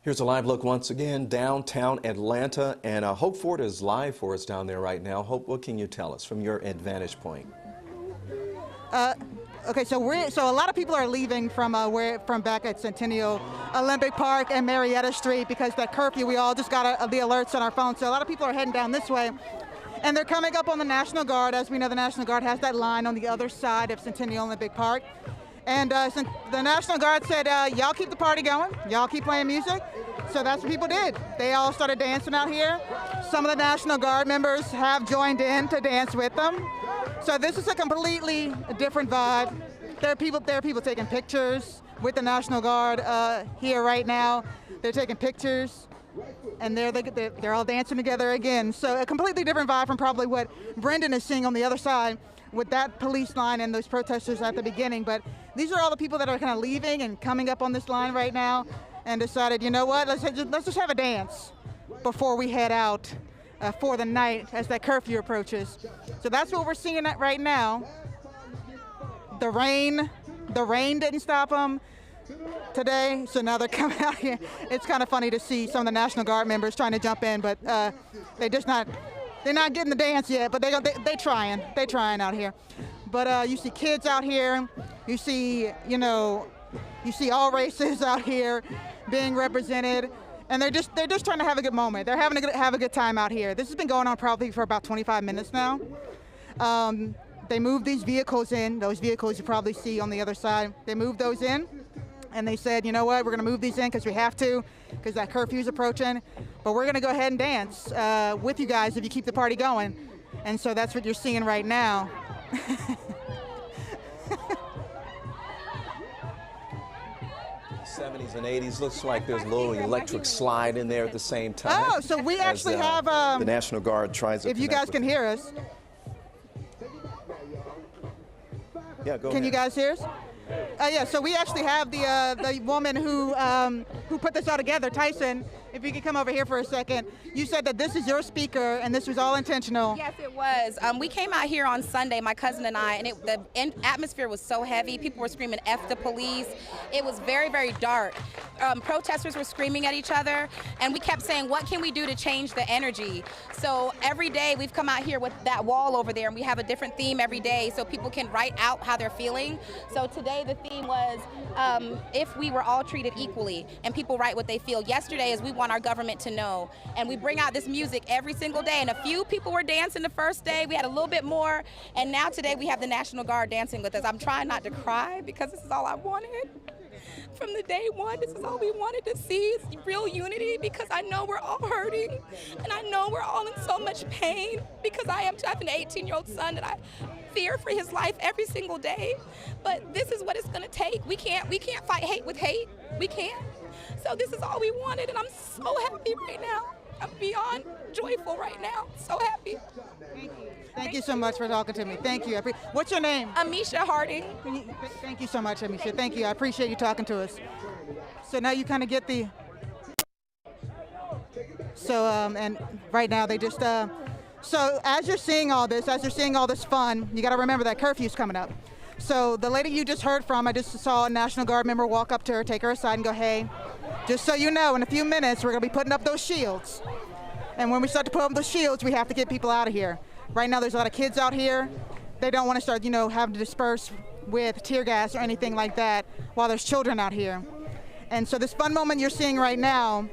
Here's a live look once again downtown Atlanta, and Hope Ford is live for us down there right now. Hope, what can you tell us from your advantage point? Okay, so a lot of people are leaving from back at Centennial Olympic Park and Marietta Street because that curfew. We all just got the alerts on our phones. So a lot of people are heading down this way, and they're coming up on the National Guard. As we know, the National Guard has that line on the other side of Centennial Olympic Park. And the National Guard said, y'all keep the party going, y'all keep playing music. So that's what people did. They all started dancing out here. Some of the National Guard members have joined in to dance with them. So this is a completely different vibe. There are people taking pictures with the National Guard here right now. They're taking pictures, and they're all dancing together again. So a completely different vibe from probably what Brendan is seeing on the other side with that police line and those protesters at the beginning. But these are all the people that are kind of leaving and coming up on this line right now and decided, you know what, let's just have a dance before we head out for the night as that curfew approaches. So that's what we're seeing right now. The rain didn't stop them today, so now they're coming out here. It's kind of funny to see some of the National Guard members trying to jump in, but they're not getting the dance yet, but they trying out here. But you see kids out here, you see all races out here being represented, and they're just trying to have a good moment. They're having to have a good time out here. This has been going on probably for about 25 minutes now. They moved these vehicles in, those vehicles you probably see on the other side. They moved those in, and they said, you know what, we're gonna move these in because we have to, because that curfew's approaching, but we're gonna go ahead and dance with you guys if you keep the party going. And so that's what you're seeing right now. 70s and 80s, looks like there's a little electric slide in there at the same time. Oh, so we actually have the National Guard tries to if you guys can hear us. Yeah, go Can ahead. you guys hear us? Yeah, so we actually have the woman who put this all together, Tyson. If you could come over here for a second. You said that this is your speaker and this was all intentional. Yes, it was. We came out here on Sunday, my cousin and I, and the atmosphere was so heavy. People were screaming F the police. It was very, very dark. Protesters were screaming at each other, and we kept saying, what can we do to change the energy? So every day we've come out here with that wall over there, and we have a different theme every day so people can write out how they're feeling. So today the theme was if we were all treated equally, and people write what they feel. Yesterday is we want our government to know, and we bring out this music every single day, and a few people were dancing the first day. We had a little bit more, and now today we have the National Guard dancing with us. I'm trying not to cry because this is all I wanted. From the day one, this is all we wanted to see, is real unity, because I know we're all hurting, and I know we're all in so much pain, because I have an 18-year-old son that I fear for his life every single day. But this is what it's gonna take. We can't fight hate with hate. We can't. So this is all we wanted, and I'm so happy right now. I'm beyond joyful right now. So happy. Thank you. Thank you so much for talking to me. Thank you. What's your name? Amisha Harding. Thank you so much, Amisha. Thank you. I appreciate you talking to us. So now you kind of get the. So and right now they just. So as you're seeing all this fun, you got to remember that curfew's coming up. So the lady you just heard from, I just saw a National Guard member walk up to her, take her aside, and go, "Hey, just so you know, in a few minutes we're gonna be putting up those shields. And when we start to put up those shields, we have to get people out of here. Right now there's a lot of kids out here. They don't want to start, having to disperse with tear gas or anything like that while there's children out here. And so this fun moment you're seeing right now,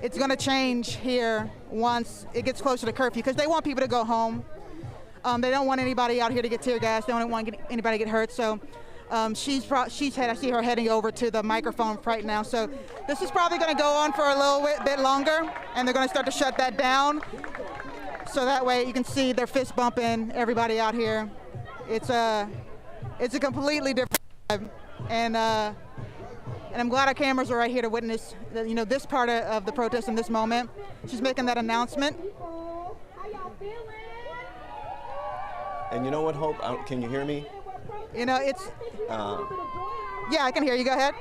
it's gonna change here once it gets closer to curfew, because they want people to go home. They don't want anybody out here to get tear gas. They don't want anybody to get hurt. So I see her heading over to the microphone right now. So this is probably going to go on for a little bit longer, and they're going to start to shut that down. So that way you can see their fist bumping, everybody out here. It's a completely different vibe. And I'm glad our cameras are right here to witness this part of the protest in this moment. She's making that announcement. And you know what, Hope? Can you hear me? It's. Yeah, I can hear you. Go ahead.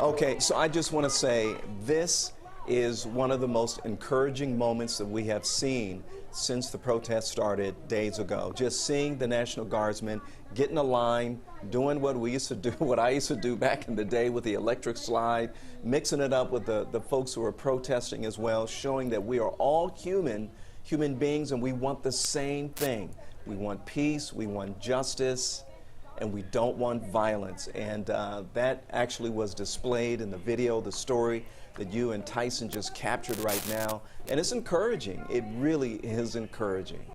Okay, so I just want to say this is one of the most encouraging moments that we have seen since the protest started days ago. Just seeing the National Guardsmen get in a line, doing what we used to do, what I used to do back in the day with the electric slide, mixing it up with the folks who are protesting as well, showing that we are all human beings, and we want the same thing. We want peace, we want justice, and we don't want violence. And that actually was displayed in the video, the story that you and Tyson just captured right now. And it's encouraging. It really is encouraging.